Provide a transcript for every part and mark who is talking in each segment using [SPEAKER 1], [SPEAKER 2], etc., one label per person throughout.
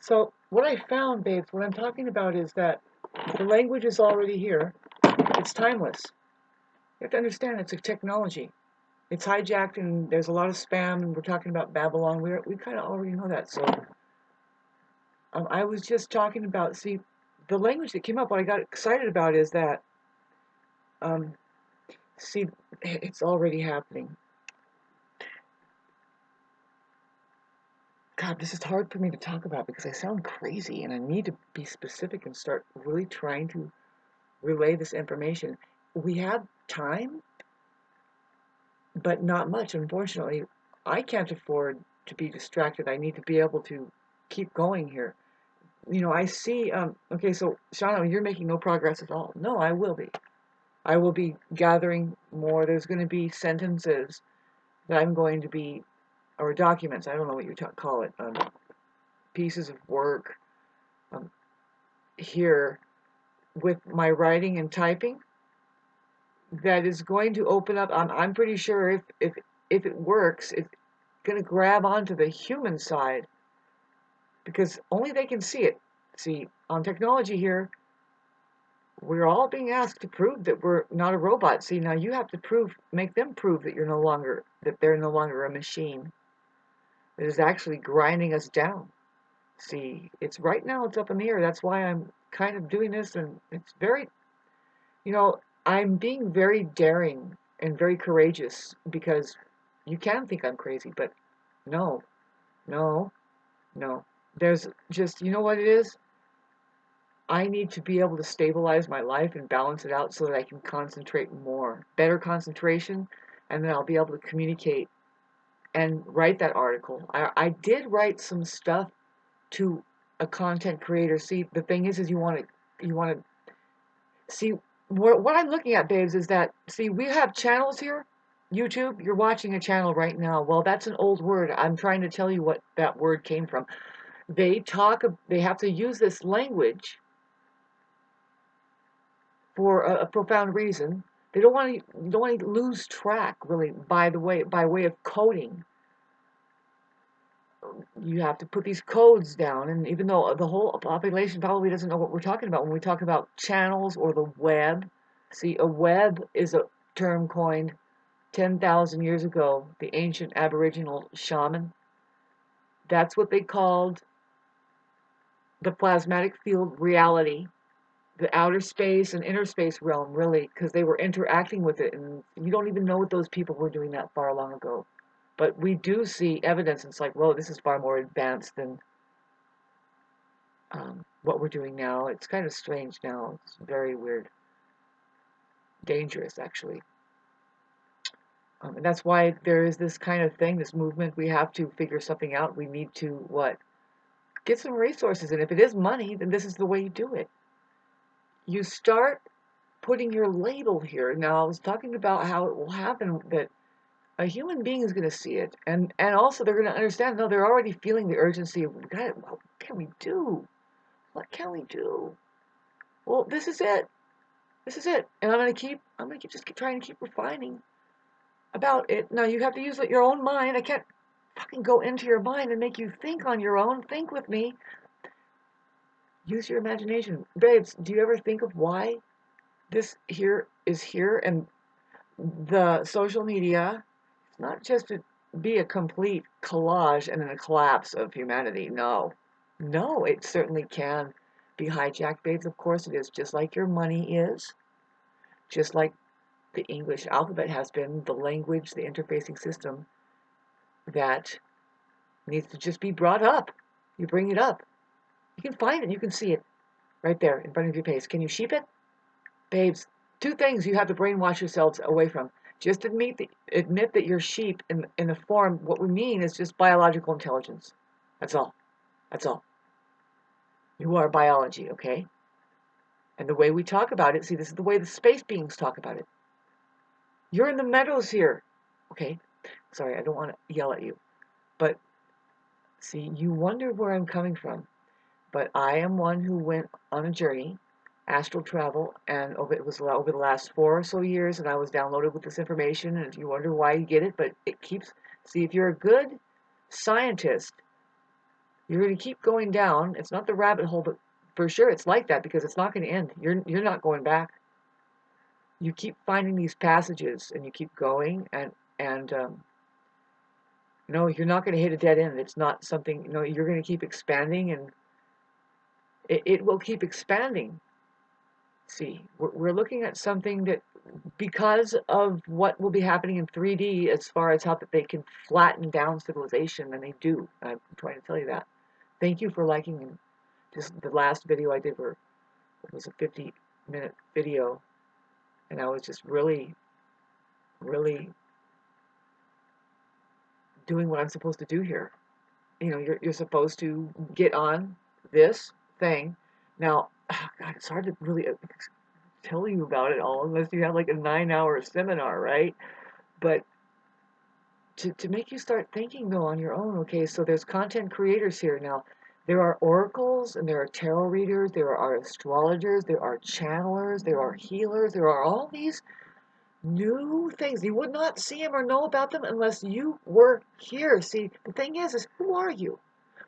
[SPEAKER 1] So what I found, babes, what I'm talking about is that the language is already here. It's timeless. You have to understand it's a technology. It's hijacked and there's a lot of spam and we're talking about Babylon. We kind of already know that. So I was just talking about, see, the language that came up, what I got excited about is that, um, see, it's already happening. God, this is hard for me to talk about because I sound crazy and I need to be specific and start really trying to relay this information. We have time, but not much, unfortunately. I can't afford to be distracted. I need to be able to keep going here. You know, I see, okay, so Shauna, you're making no progress at all. No, I will be. I will be gathering more. There's going to be sentences that I'm going to be, or documents, I don't know what you call it, pieces of work um, here with my writing and typing that is going to open up. I'm pretty sure if it works, it's going to grab onto the human side because only they can see it. See, on technology here, we're all being asked to prove that we're not a robot. See, now you have to make them prove that they're no longer a machine that is actually grinding us down. See, it's right now, it's up in the air. That's why I'm kind of doing this, and it's very, you know, I'm being very daring and very courageous because you can think I'm crazy, but no, no, no. There's just, you know what it is? I need to be able to stabilize my life and balance it out so that I can concentrate more. Better concentration, and then I'll be able to communicate and write that article. I did write some stuff to a content creator. See, the thing is you want to see what I'm looking at, babes, is that see we have channels here. YouTube, you're watching a channel right now. Well, that's an old word. I'm trying to tell you what that word came from. They have to use this language for a profound reason. They don't want to lose track really by way of coding. You have to put these codes down, and even though the whole population probably doesn't know what we're talking about when we talk about channels or the web. See, a web is a term coined 10,000 years ago, the ancient Aboriginal shaman. That's what they called the plasmatic field reality, the outer space and inner space realm, really, because they were interacting with it, and you don't even know what those people were doing that far long ago. But we do see evidence. It's like, whoa, this is far more advanced than what we're doing now. It's kind of strange now. It's very weird, dangerous actually. And that's why there is this kind of thing, this movement. We have to figure something out. We need to what? Get some resources, and if it is money, then this is the way you do it. You start putting your label here. Now, I was talking about how it will happen that a human being is going to see it, and also they're going to understand. No, they're already feeling the urgency of God, what can we do? What can we do? Well, this is it. This is it, and I'm going to keep trying to keep refining about it. Now you have to use your own mind. I can't fucking go into your mind and make you think on your own. Think with me. Use your imagination, babes. Do you ever think of why this here is here and the social media? It's not just to be a complete collage and then a collapse of humanity. No, no, it certainly can be hijacked, babes. Of course it is. Just like your money is. Just like the English alphabet has been, the language, the interfacing system that needs to just be brought up. You bring it up. You can find it. You can see it right there in front of your face. Can you sheep it? Babes, two things you have to brainwash yourselves away from. Just admit that you're sheep in the form, what we mean is just biological intelligence. That's all. That's all. You are biology, okay? And the way we talk about it, see, this is the way the space beings talk about it. You're in the meadows here, okay? Sorry, I don't want to yell at you. But, see, you wonder where I'm coming from. But I am one who went on a journey, astral travel, and it was over the last 4 or so years, and I was downloaded with this information, and you wonder why you get it, but it keeps, see, if you're a good scientist, You're going to keep going down. It's not the rabbit hole, but for sure it's like that because it's not going to end. You're not going back. You keep finding these passages and you keep going and no, you're not going to hit a dead end. It's not something, you're going to keep expanding and it will keep expanding. See, we're looking at something that because of what will be happening in 3D as far as how that they can flatten down civilization, and they do. I'm trying to tell you that. Thank you for liking just the last video I did where it was a 50-minute video and I was just really, really doing what I'm supposed to do here. You're supposed to get on this thing. Now, oh God, it's hard to really tell you about it all unless you have like a 9-hour seminar, right? But to make you start thinking though on your own, okay, so there's content creators here now. There are oracles and there are tarot readers, there are astrologers, there are channelers, there are healers, there are all these new things. You would not see them or know about them unless you were here. See, the thing is who are you?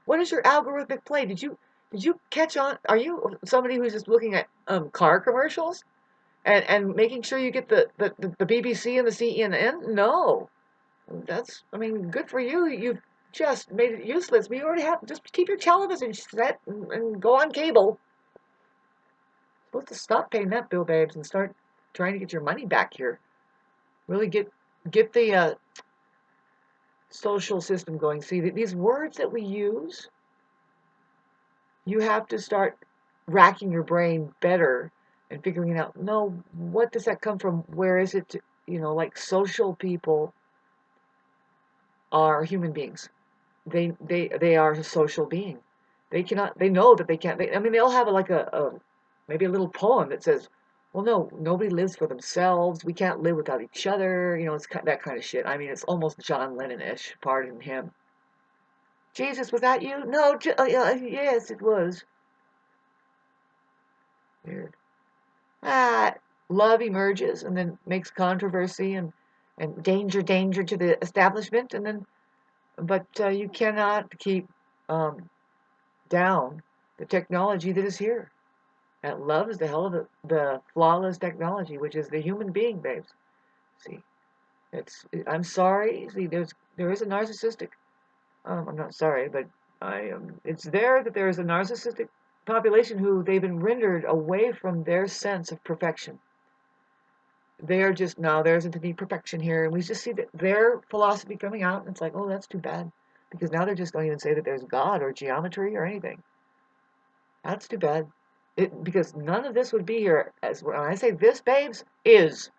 [SPEAKER 1] What is your algorithmic play? Did you catch on? Are you somebody who's just looking at car commercials and making sure you get the BBC and the CNN? No. I mean, good for you. You've just made it useless. We already have, just keep your television set and go on cable. You're supposed to stop paying that bill, babes, and start trying to get your money back here. Really get the social system going. See, these words that we use, you have to start racking your brain better and figuring out, no, what does that come from? Where is it? Like social people are human beings. They are a social being. They know that they can't, I mean, they'll have like maybe a little poem that says, well, no, nobody lives for themselves. We can't live without each other. It's that kind of shit. I mean, it's almost John Lennon-ish, pardon him. Jesus, was that you? No, yes, it was. Weird. Ah, love emerges and then makes controversy and danger to the establishment, but you cannot keep down the technology that is here. And love is the hell of the flawless technology, which is the human being, babes. See, I'm sorry. See, there is a narcissistic. I'm not sorry, but it's there that there is a narcissistic population who they've been rendered away from their sense of perfection. They are just, now there's any perfection here, and we just see that their philosophy coming out, and it's like, oh, that's too bad, because now they just don't even say that there's God or geometry or anything. That's too bad. Because none of this would be here. As when I say this, babes, is.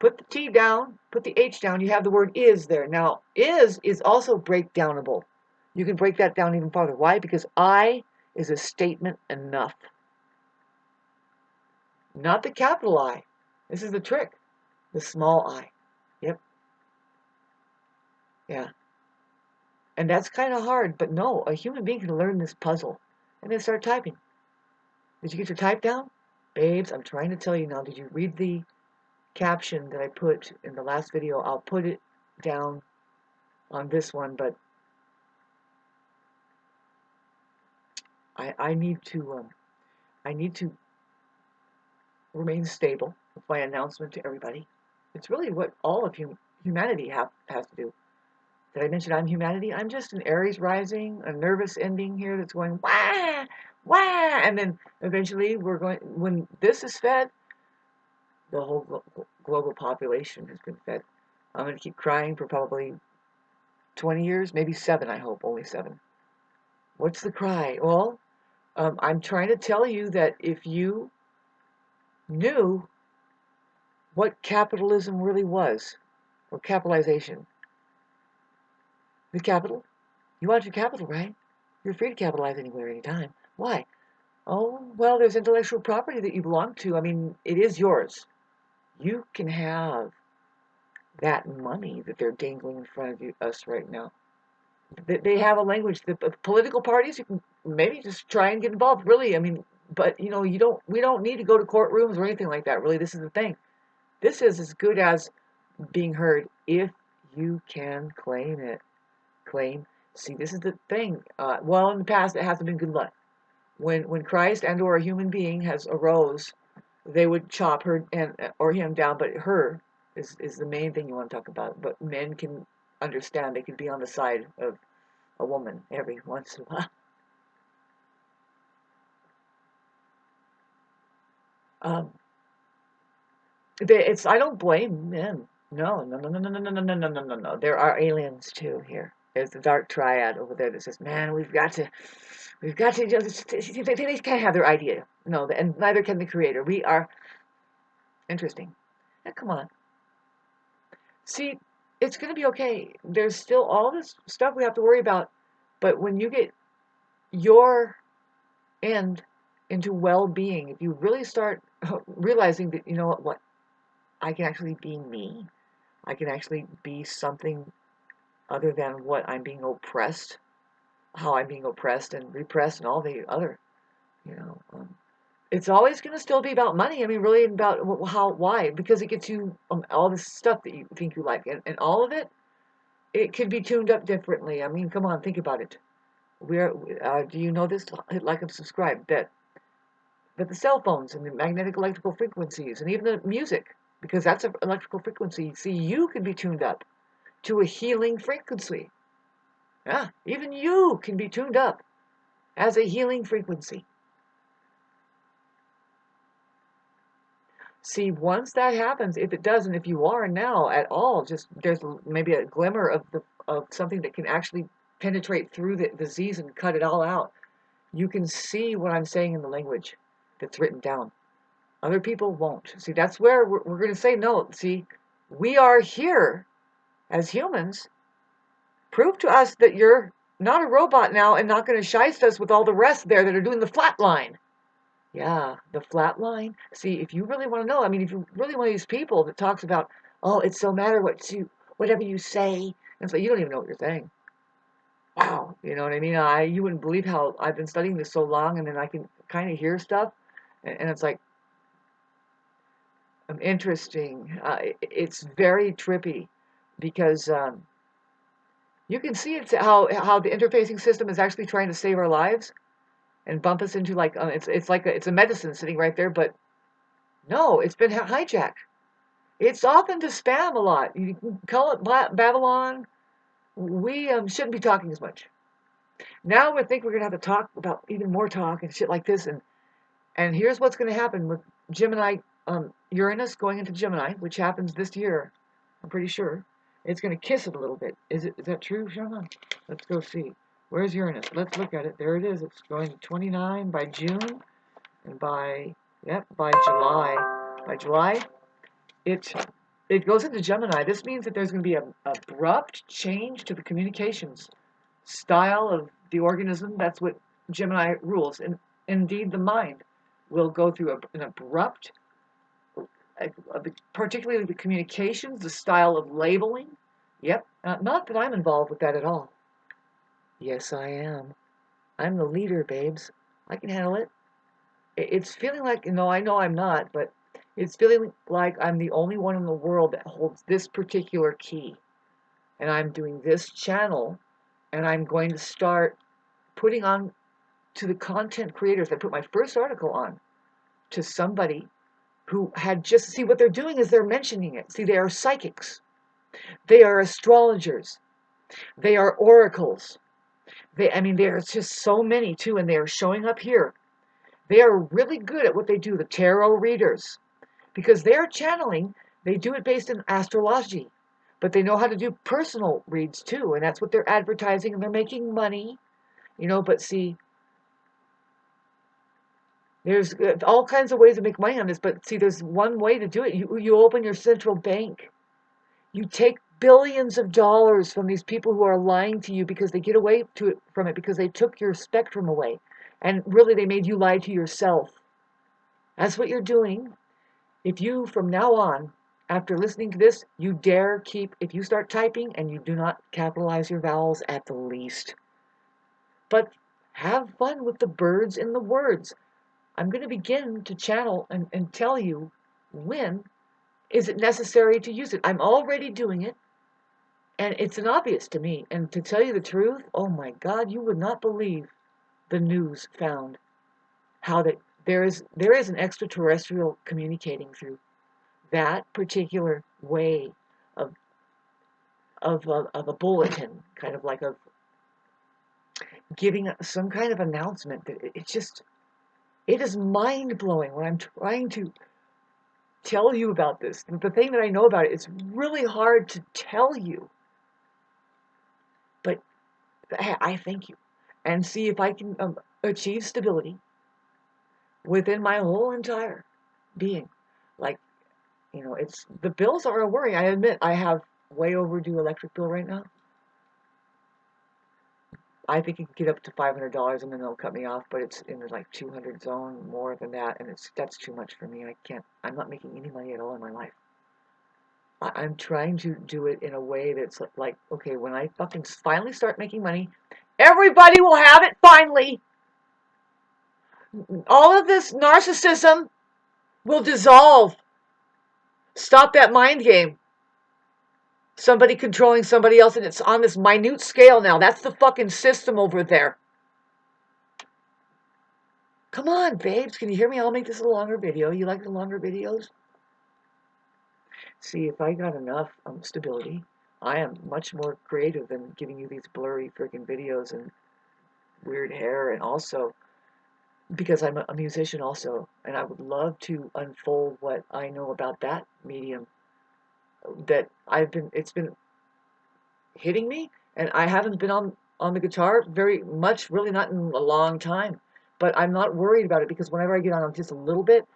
[SPEAKER 1] Put the T down, put the H down, you have the word is there. Now, is also breakdownable. You can break that down even farther. Why? Because I is a statement enough. Not the capital I. This is the trick. The small I. Yep. Yeah. And that's kind of hard, but no, a human being can learn this puzzle and then start typing. Did you get your type down? Babes, I'm trying to tell you now, did you read the caption that I put in the last video? I'll put it down on this one, but I need to remain stable with my announcement to everybody. It's really what all of humanity has to do. Did I mention I'm humanity? I'm just an Aries rising, a nervous ending here that's going wah, wah, and then eventually when this is fed, the whole global population has been fed. I'm going to keep crying for probably 20 years, maybe 7, I hope, only 7. What's the cry? Well, I'm trying to tell you that if you knew what capitalism really was, or capitalization, the capital, you want your capital, right? You're free to capitalize anywhere, anytime. Why? Oh, well, there's intellectual property that you belong to. I mean, it is yours. You can have that money that they're dangling in front of us right now. They have a language. The political parties, you can maybe just try and get involved. Really, I mean, but we don't need to go to courtrooms or anything like that. Really, this is the thing. This is as good as being heard if you can claim it. Claim. See, this is the thing. Well, in the past, it hasn't been good luck. When Christ and or a human being has arose, they would chop her and or him down, but her is the main thing you want to talk about. But men can understand; they can be on the side of a woman every once in a while. Um, it's I don't blame men. No, no, no, no, no, no, no, no, no, no, no, no, no. There are aliens too here. There's the dark triad over there that says, "Man, we've got to." They can't have their idea. No, and neither can the creator. We are interesting. Yeah, come on. See, it's going to be okay. There's still all this stuff we have to worry about, but when you get your end into well-being, if you really start realizing that you know what I can actually be me. I can actually be something other than what I'm being oppressed, how I'm being oppressed and repressed, and all the other, you know. It's always going to still be about money. I mean, really about why? Because it gets you all this stuff that you think you like, and all of it, it can be tuned up differently. I mean, come on, think about it. Do you know this? Hit like and subscribe. That the cell phones and the magnetic electrical frequencies and even the music, because that's an electrical frequency. See, you can be tuned up to a healing frequency. Yeah, even you can be tuned up as a healing frequency. See, once that happens, if it doesn't, if you are now at all, just there's maybe a glimmer of something that can actually penetrate through the disease and cut it all out. You can see what I'm saying in the language that's written down. Other people won't. See, that's where we're going to say no. See, we are here as humans. Prove to us that you're not a robot now and not going to shice us with all the rest there that are doing the flat line. Yeah, the flat line. See, if you really want to know, I mean, if you're really one of these people that talks about, oh, it so matter whatever you say, and so you don't even know what you're saying. Wow, you know what I mean? You wouldn't believe how I've been studying this so long, and then I can kind of hear stuff, and it's like interesting. It's very trippy because you can see it's how the interfacing system is actually trying to save our lives and bump us into like it's like it's a medicine sitting right there, but no, it's been hijacked. It's often to spam a lot. You can call it Babylon. We shouldn't be talking as much. Now we think we're going to have to talk about even more talk and shit like this. And here's what's going to happen with Gemini, Uranus going into Gemini, which happens this year. I'm pretty sure. It's going to kiss it a little bit. Is that true, Shama? Let's go see. Where's Uranus? Let's look at it. There it is. It's going to 29 by June. And by July. By July, it it goes into Gemini. This means that there's going to be an abrupt change to the communications style of the organism. That's what Gemini rules. And indeed, the mind will go through an abrupt, particularly the communications, the style of labeling. Yep, not that I'm involved with that at all. Yes, I am. I'm the leader, babes. I can handle it. It's feeling like, no, I know I'm not, but it's feeling like I'm the only one in the world that holds this particular key. And I'm doing this channel, and I'm going to start putting on to the content creators. I put my first article on to somebody who had just, see, what they're doing is they're mentioning it. See, they are psychics. They are astrologers. They are oracles. There's just so many too, and they are showing up here. They are really good at what they do, the tarot readers, because they're channeling. They do it based in astrology, but they know how to do personal reads too, and that's what they're advertising, and they're making money, but see, there's all kinds of ways to make money on this, but see, there's one way to do it. You open your central bank. You take billions of dollars from these people who are lying to you because they get away from it because they took your spectrum away. And really, they made you lie to yourself. That's what you're doing. If you, from now on, after listening to this, you dare if you start typing and you do not capitalize your vowels at the least. But have fun with the birds and the words. I'm going to begin to channel and tell you when is it necessary to use it. I'm already doing it. And it's an obvious to me. And to tell you the truth, oh my God, you would not believe the news found how that there is an extraterrestrial communicating through that particular way of of a bulletin, kind of like a giving some kind of announcement. That it's just, it is mind blowing when I'm trying to tell you about this. The thing that I know about it, it's really hard to tell you, but I thank you, and see if I can achieve stability within my whole entire being. Like, it's the bills are a worry. I admit I have way overdue electric bill right now. I think it can get up to $500 and then they'll cut me off, but it's in the like 200 zone, more than that, and that's too much for me. I'm not making any money at all in my life. I'm trying to do it in a way that's like, okay, when I fucking finally start making money, everybody will have it finally. All of this narcissism will dissolve. Stop that mind game. Somebody controlling somebody else, and it's on this minute scale now. That's the fucking system over there. Come on, babes. Can you hear me? I'll make this a longer video. You like the longer videos? See, if I got enough stability, I am much more creative than giving you these blurry freaking videos and weird hair, and also because I'm a musician also, and I would love to unfold what I know about that medium that it's been hitting me, and I haven't been on the guitar very much, really not in a long time, but I'm not worried about it because whenever I get on just a little bit,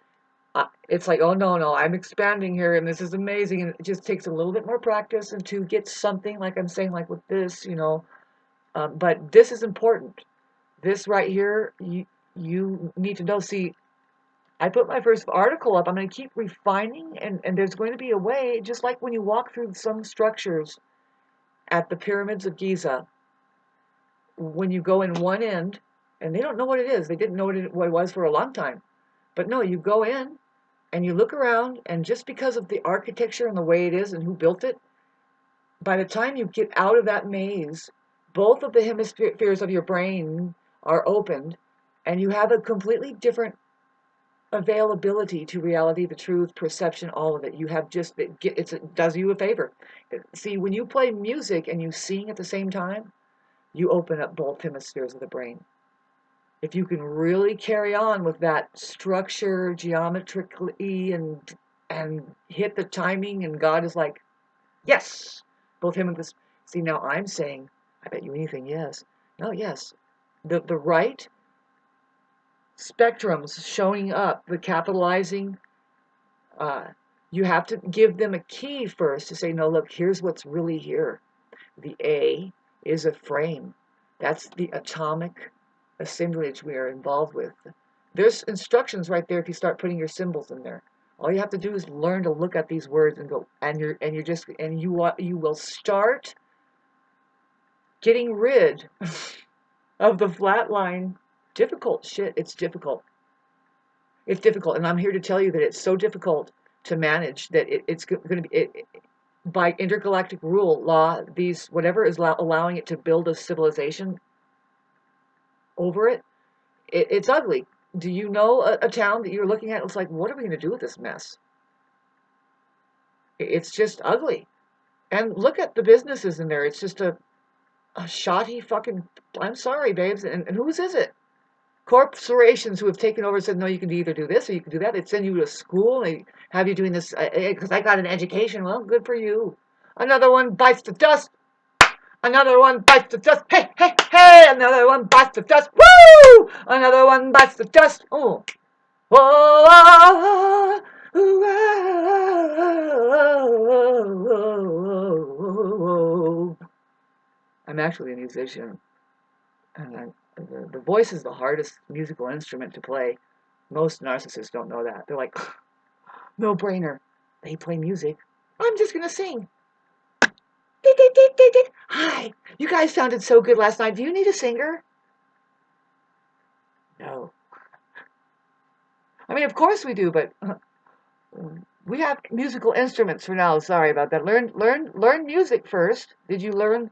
[SPEAKER 1] it's like, oh no, I'm expanding here and this is amazing, and it just takes a little bit more practice and to get something like I'm saying, like with this, but this is important. This right here, you need to know. See, I put my first article up. I'm going to keep refining, and there's going to be a way, just like when you walk through some structures at the pyramids of Giza, when you go in one end, and they don't know what it is. They didn't know what it was for a long time. But no, you go in, and you look around, and just because of the architecture and the way it is and who built it, by the time you get out of that maze, both of the hemispheres of your brain are opened, and you have a completely different availability to reality, the truth, perception, all of it. You have just, it does you a favor. See, when you play music and you sing at the same time, you open up both hemispheres of the brain. If you can really carry on with that structure geometrically and hit the timing, and God is like, yes, both him and this. See, now I'm saying, I bet you anything, yes. No, yes. The right spectrums showing up, the capitalizing, you have to give them a key first to say, no, look, here's what's really here. The A is a frame. That's the atomic assemblage we are involved with. There's instructions right there if you start putting your symbols in there. All you have to do is learn to look at these words and go, and you will start getting rid of the flat line. Difficult shit. It's difficult. It's difficult, and I'm here to tell you that it's so difficult to manage that it's going to be by intergalactic rule law. These whatever is allowing it to build a civilization over it. It's ugly. Do you know a town that you're looking at? It's like, what are we going to do with this mess? It's just ugly. And look at the businesses in there. It's just a shoddy fucking. I'm sorry, babes. And whose is it? Corporations who have taken over and said, no, you can either do this or you can do that. They send you to school. They have you doing this because I got an education. Well, good for you. Another one bites the dust. Another one bites the dust. Hey, hey, hey. Another one bites the dust. Woo! Another one bites the dust. Oh. Whoa. I'm actually a musician. And the voice is the hardest musical instrument to play. Most narcissists don't know that. They're like, no brainer. They play music. I'm just going to sing. Hi, you guys sounded so good last night. Do you need a singer? No. I mean, of course we do, but We have musical instruments for now. Sorry about that. Learn music first. Did you learn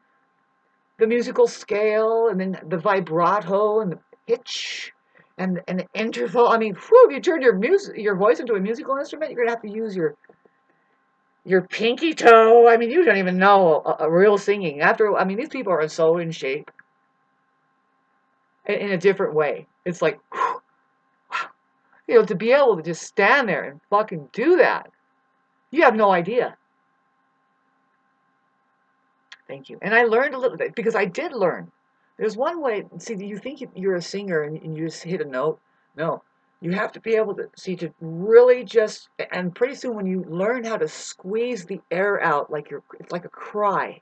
[SPEAKER 1] the musical scale and then the vibrato and the pitch and the interval? I mean, whew, you turn your voice into a musical instrument, you're gonna have to use your pinky toe. I mean, you don't even know a real singing. After, I mean, these people are so in shape in a different way. It's like, whew, to be able to just stand there and fucking do that, you have no idea. Thank you. And I learned a little bit because I did learn. There's one way. See, you think you're a singer and you just hit a note. No, you have to be able to see to really just. And pretty soon, when you learn how to squeeze the air out, it's like a cry.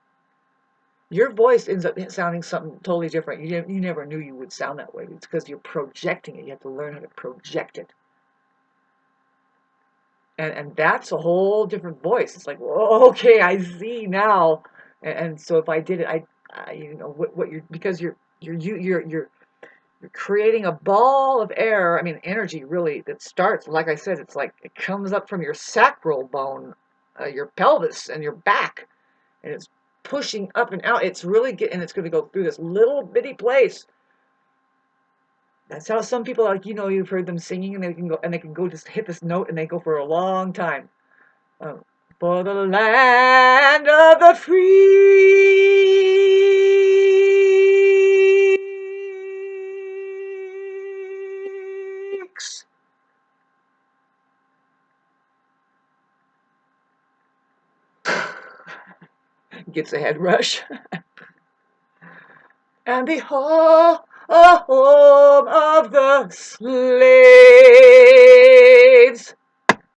[SPEAKER 1] Your voice ends up sounding something totally different. You never knew you would sound that way. It's because you're projecting it. You have to learn how to project it. And that's a whole different voice. It's like, well, okay, I see now. And so if I did it, what you're because you're creating a ball of air. I mean, energy really that starts. Like I said, it's like it comes up from your sacral bone, your pelvis, and your back, and it's pushing up and out. It's really and it's going to go through this little bitty place. That's how some people, like, you've heard them singing, and they can go just hit this note, and they go for a long time. Um, for the land of the freaks. Gets a head rush. And the home of the slave.